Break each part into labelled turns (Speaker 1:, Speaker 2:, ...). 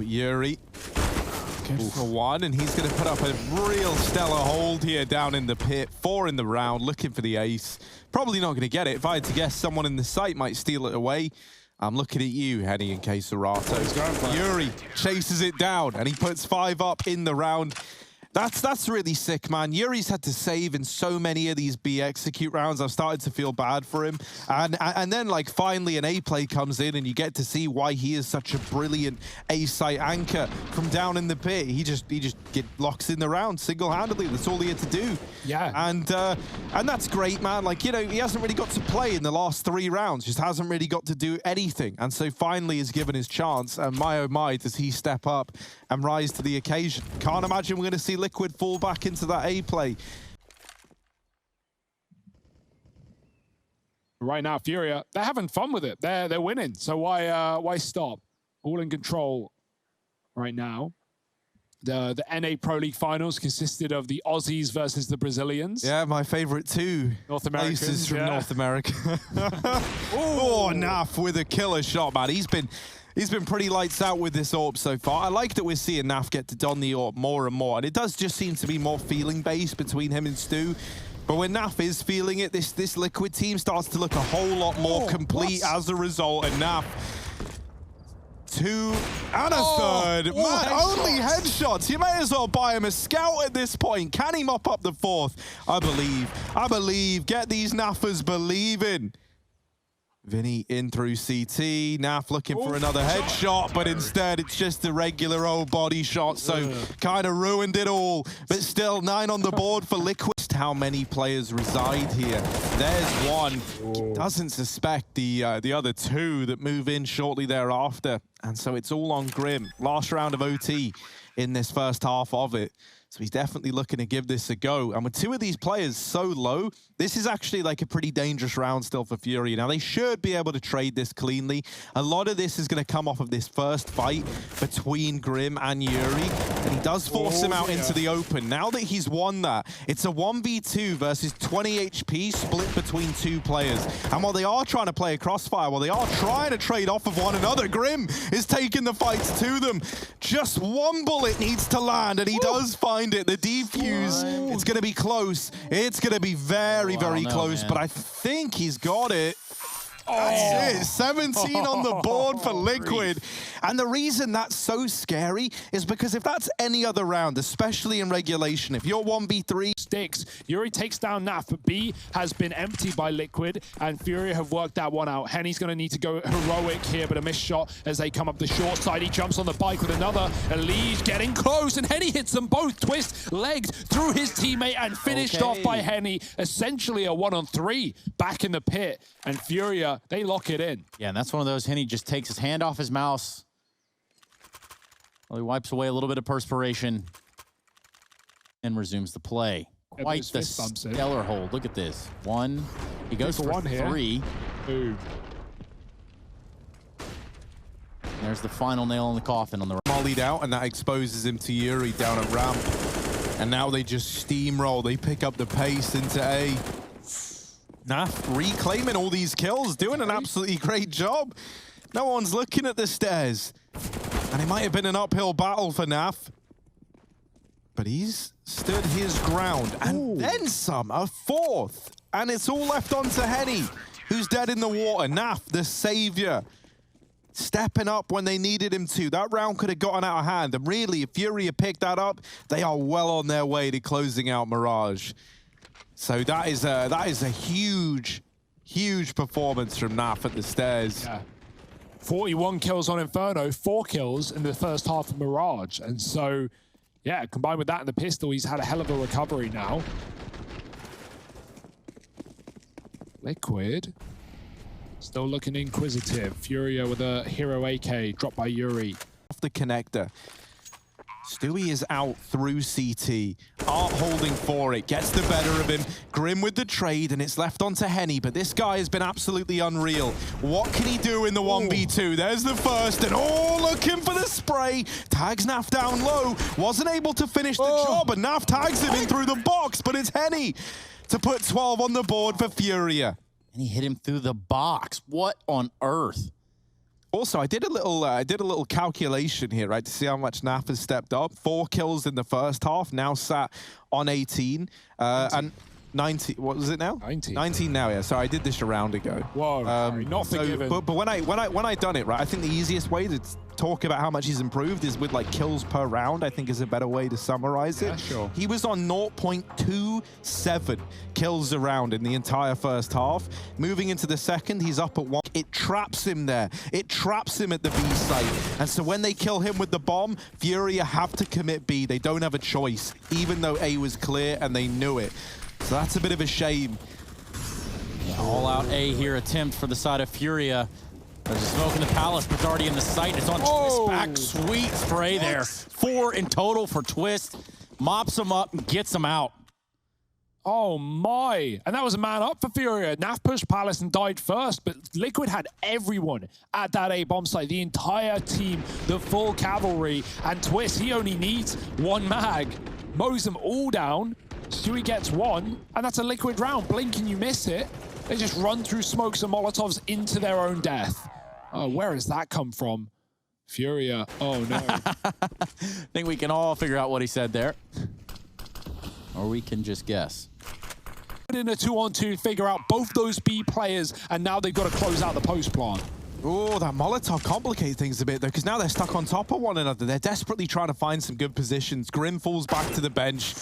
Speaker 1: but yuurih good for one, and he's going to put up a real stellar hold here down in the pit. 4 in the round, looking for the ace. Probably not going to get it. If I had to guess, someone in the site might steal it away. I'm looking at you, Henny and Keserato. yuurih chases it down, and he puts 5 up in the round. That's really sick, man. yuurih's had to save in so many of these B execute rounds. I've started to feel bad for him. And then, like, finally an A play comes in, and you get to see why he is such a brilliant A site anchor from down in the pit. He just locks in the round single-handedly. That's all he had to do.
Speaker 2: Yeah.
Speaker 1: And that's great, man. Like, you know, he hasn't really got to play in the last 3 rounds. Just hasn't really got to do anything. And so finally is given his chance. And my oh my, does he step up and rise to the occasion. Can't imagine we're going to see Liquid fall back into that A play.
Speaker 2: Right now, FURIA, they're having fun with it. They're winning. So why stop? All in control right now. The NA Pro League finals consisted of the Aussies versus the Brazilians.
Speaker 1: Yeah, my favorite 2
Speaker 2: North Americans
Speaker 1: places from North America. Oh, Naf with a killer shot, man. He's been pretty lights out with this AWP so far. I like that we're seeing Naf get to don the AWP more and more, and it does just seem to be more feeling-based between him and Stu. But when Naf is feeling it, this Liquid team starts to look a whole lot more complete as a result, and Naf 2 and a 3rd. Man, only headshots. You may as well buy him a scout at this point. Can he mop up the 4th? I believe. Get these Nafers believing. Vinny in through CT. Naf looking for another headshot, but instead it's just a regular old body shot, so kind of ruined it all. But still, 9 on the board for Liquid. How many players reside here? There's one. Doesn't suspect the other 2 that move in shortly thereafter. And so it's all on Grim. Last round of OT in this first half of it. So he's definitely looking to give this a go. And with 2 of these players so low, this is actually like a pretty dangerous round still for FURIA. Now, they should be able to trade this cleanly. A lot of this is going to come off of this first fight between Grim and yuurih. And he does force him out into the open. Now that he's won that, it's a 1v2 versus 20 HP split between 2 players. And while they are trying to play a crossfire, while they are trying to trade off of one another, Grim is taking the fights to them. Just 1 bullet needs to land, and he does find it. The defuse, it's going to be close. It's going to be very, very close, man. But I think he's got it. That's it. 17 on the board for Liquid. And the reason that's so scary is because if that's any other round, especially in regulation, if you're 1v3...
Speaker 2: Sticks, yuurih takes down Naf, but B has been emptied by Liquid, and FURIA have worked that one out. Henny's going to need to go heroic here, but a missed shot as they come up the short side. He jumps on the bike with another. EliGE getting close, and Henny hits them both. Twistzz legged through his teammate and finished off by Henny. Essentially a 1-on-3 back in the pit, and FURIA, they lock it in.
Speaker 3: Yeah, and that's one of those. Henny just takes his hand off his mouse. Well, he wipes away a little bit of perspiration and resumes the play. Quite the stellar hold. Look at this. 1. He goes for 3.
Speaker 2: Ooh.
Speaker 3: There's the final nail in the coffin on the
Speaker 1: mollied out, and that exposes him to yuurih down at ramp. And now they just steamroll. They pick up the pace into A. Naf reclaiming all these kills, doing an absolutely great job. No one's looking at the stairs. And it might have been an uphill battle for Naf. But he's stood his ground. And then some, a 4th. And it's all left on to Henny, who's dead in the water. Naf, the savior, stepping up when they needed him to. That round could have gotten out of hand. And really, if FURIA picked that up, they are well on their way to closing out Mirage. So that is a huge, huge performance from Naf at the stairs.
Speaker 2: Yeah. 41 kills on Inferno, 4 kills in the first half of Mirage. And so, yeah, combined with that and the pistol, he's had a hell of a recovery now. Liquid still looking inquisitive. FURIA with a hero AK dropped by yuurih.
Speaker 1: Off the connector. Stewie is out through CT. Art holding for it, gets the better of him. Grim with the trade, and it's left onto Henny, but this guy has been absolutely unreal. What can he do in the 1v2? There's the first, and looking for the spray. Tags Naf down low, wasn't able to finish the job, and Naf tags him in through the box, but it's Henny to put 12 on the board for FURIA.
Speaker 3: And he hit him through the box. What on earth?
Speaker 1: Also, I did a little calculation here, right, to see how much NAF has stepped up. 4 kills in the first half, now sat on 18, and 19. What was it now?
Speaker 2: 19.
Speaker 1: 19 now. Yeah. So I did this a round ago.
Speaker 2: Whoa, not forgiven.
Speaker 1: But when I done it, right, I think the easiest way to talk about how much he's improved is with like kills per round. I think is a better way to summarize it.
Speaker 2: Yeah, sure.
Speaker 1: He was on 0.27 kills a round in the entire first half. Moving into the second, he's up at 1. It traps him there. It traps him at the B site. And so when they kill him with the bomb, FURIA have to commit B. They don't have a choice, even though A was clear and they knew it. So that's a bit of a shame.
Speaker 3: All-out A here attempt for the side of FURIA. There's a smoke in the palace, but it's already in the sight. It's on Twistzz back. Sweet spray there. 4 in total for Twistzz. Mops him up and gets him out.
Speaker 2: Oh my. And that was a man up for FURIA. NAF pushed Palace and died first, but Liquid had everyone at that A bomb site. The entire team, the full cavalry. And Twistzz, he only needs 1 mag. Mows them all down. Stewie gets 1, and that's a Liquid round. Blink and you miss it. They just run through smokes and Molotovs into their own death. Oh, where has that come from? FURIA. Oh, no.
Speaker 3: I think we can all figure out what he said there. Or we can just guess.
Speaker 2: Put in a 2-on-2, figure out both those B players, and now they've got to close out the post plant.
Speaker 1: Oh, that Molotov complicates things a bit, though, because now they're stuck on top of one another. They're desperately trying to find some good positions. Grim falls back to the bench.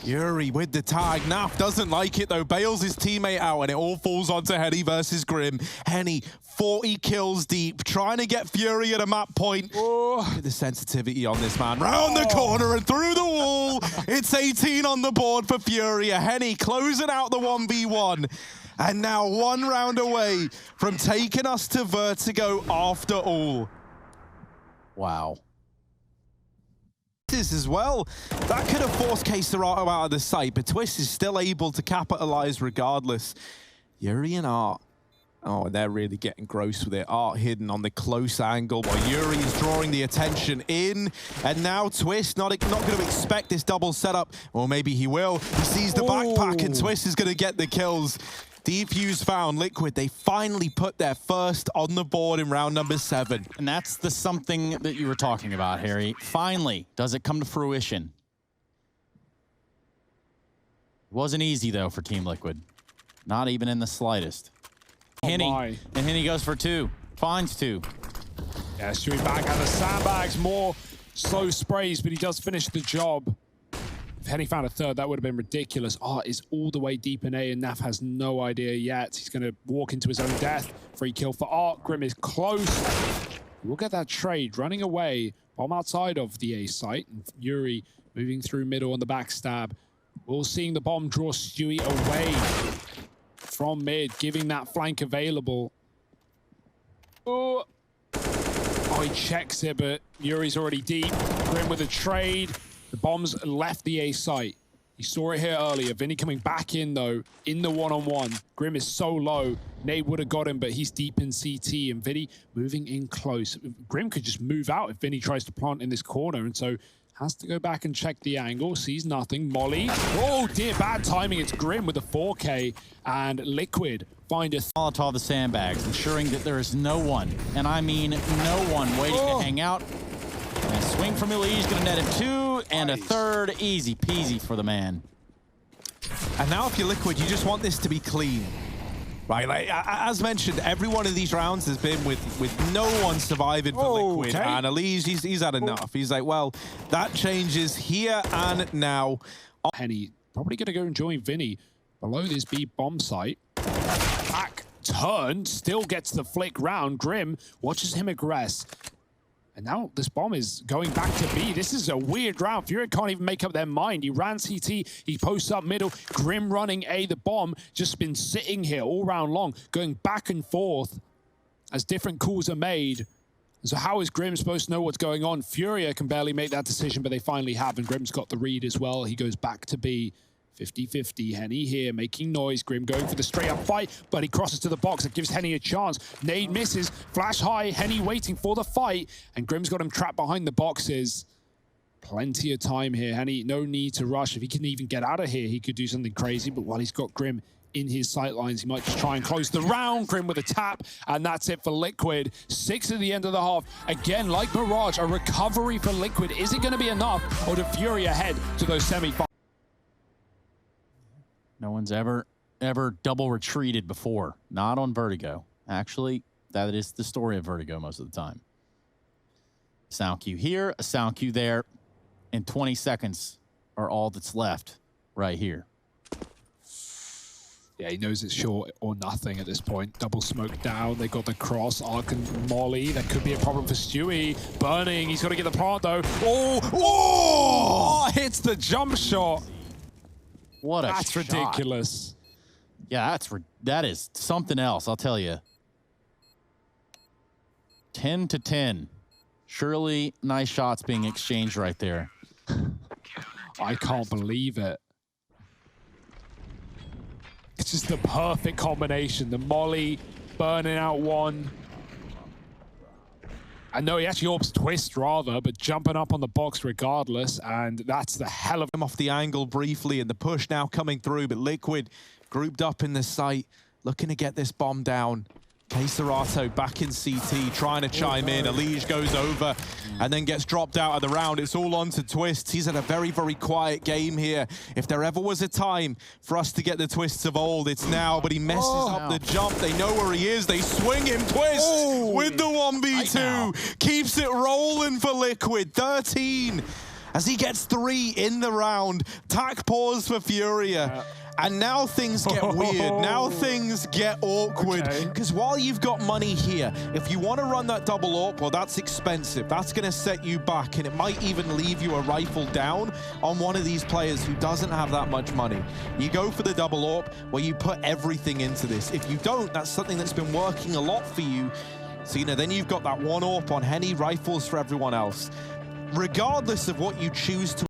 Speaker 1: yuurih with the tag. NAF doesn't like it, though. Bails his teammate out, and it all falls onto Henny versus Grim. Henny, 40 kills deep, trying to get FURIA at a map point. Oh. Look at the sensitivity on this man. Round the corner and through the wall. It's 18 on the board for FURIA. Henny closing out the 1v1. And now 1 round away from taking us to Vertigo after all.
Speaker 3: Wow.
Speaker 1: As well, that could have forced K-Serato out of the site, but Twistzz is still able to capitalize regardless. yuurih and Art. Oh, they're really getting gross with it. Art hidden on the close angle while yuurih is drawing the attention in. And now Twistzz not going to expect this double setup. Or maybe he will. He sees the backpack and Twistzz is going to get the kills. Defuse found. Liquid, they finally put their first on the board in round number 7.
Speaker 3: And that's the something that you were talking about, Harry. Finally, does it come to fruition? It wasn't easy, though, for Team Liquid. Not even in the slightest. Henny, and Henny goes for 2. Finds 2.
Speaker 2: Yeah, Stewie back out the sandbags. More slow sprays, but he does finish the job. If Henny found a 3rd, that would have been ridiculous. Art is all the way deep in A, and NAF has no idea yet. He's going to walk into his own death. Free kill for Art. Grim is close. We'll get that trade. Running away. Bomb outside of the A site. And yuurih moving through middle on the backstab. We're seeing the bomb draw Stewie away from mid, giving that flank available. Oh, he checks it, but yuurih's already deep. Grim with a trade. The bombs left the A site. You saw it here earlier. Vinny coming back in, though, in the one-on-one. Grim is so low. Nade would have got him, but he's deep in CT. And Vinny moving in close. Grim could just move out if Vinny tries to plant in this corner. And so has to go back and check the angle. Sees nothing. Molly. Oh, dear. Bad timing. It's Grim with a 4K. And Liquid find a...
Speaker 3: Molotov the sandbags, ensuring that there is no one, and I mean no one, waiting to hang out. And a swing from EliGE, gonna net him 2, and a 3rd. Easy peasy for the man.
Speaker 1: And now if you're Liquid, you just want this to be clean. Right, like, as mentioned, every one of these rounds has been with no one surviving for Liquid.
Speaker 2: Okay.
Speaker 1: And EliGE, he's had enough. He's like, well, that changes here and now.
Speaker 2: Henny probably gonna go and join Vinny below this B bomb site. Back turn, still gets the flick round. Grim watches him aggress. And now this bomb is going back to B. This is a weird round. FURIA can't even make up their mind. He ran CT, he posts up middle. Grim running A. The bomb just been sitting here all round long, going back and forth as different calls are made. And so how is Grim supposed to know what's going on? FURIA can barely make that decision, but they finally have. And Grim's got the read as well. He goes back to B. 50-50, Henny here making noise. Grim going for the straight up fight, but he crosses to the box. It gives Henny a chance. Nade misses, flash high, Henny waiting for the fight, and Grim's got him trapped behind the boxes. Plenty of time here. Henny, no need to rush. If he can even get out of here, he could do something crazy, but while he's got Grim in his sight lines. He might just try and close the round. Grim with a tap, and that's it for Liquid. 6 at the end of the half. Again, like Mirage, a recovery for Liquid. Is it going to be enough, or do FURIA head to those semi-finals?
Speaker 3: No one's ever double retreated before. Not on Vertigo. Actually, that is the story of Vertigo most of the time. Sound cue here, a sound cue there, and 20 seconds are all that's left right here.
Speaker 2: Yeah, he knows it's short or nothing at this point. Double smoke down. They got the cross, Arc and Molly. That could be a problem for Stewie. Burning. He's got to get the plant though. Oh, hits the jump shot.
Speaker 3: What a
Speaker 2: That's
Speaker 3: shot.
Speaker 2: ridiculous.
Speaker 3: Yeah, that is something else, I'll tell you. 10 to 10. Surely nice shots being exchanged right there.
Speaker 2: I can't believe it. It's just the perfect combination. The Molly burning out one. I know he actually orbs Twistzz rather, but jumping up on the box regardless, and that's the hell of
Speaker 1: him off the angle briefly, and the push now coming through, but Liquid grouped up in the site, looking to get this bomb down. Keserato back in CT, trying to chime in. EliGE goes over and then gets dropped out of the round. It's all on to Twistzz. He's had a very, very quiet game here. If there ever was a time for us to get the Twistzz of old, it's now, but he messes up the jump. They know where he is. They swing him. Twistzz with the 1v2. Keeps it rolling for Liquid. 13 as he gets 3 in the round. Tac pause for FURIA. And now things get weird. Now things get awkward. Because while you've got money here, if you want to run that double AWP, well, that's expensive. That's going to set you back, and it might even leave you a rifle down on one of these players who doesn't have that much money. You go for the double AWP where you put everything into this. If you don't, that's something that's been working a lot for you. So, then you've got that one AWP on Henny, rifles for everyone else. Regardless of what you choose to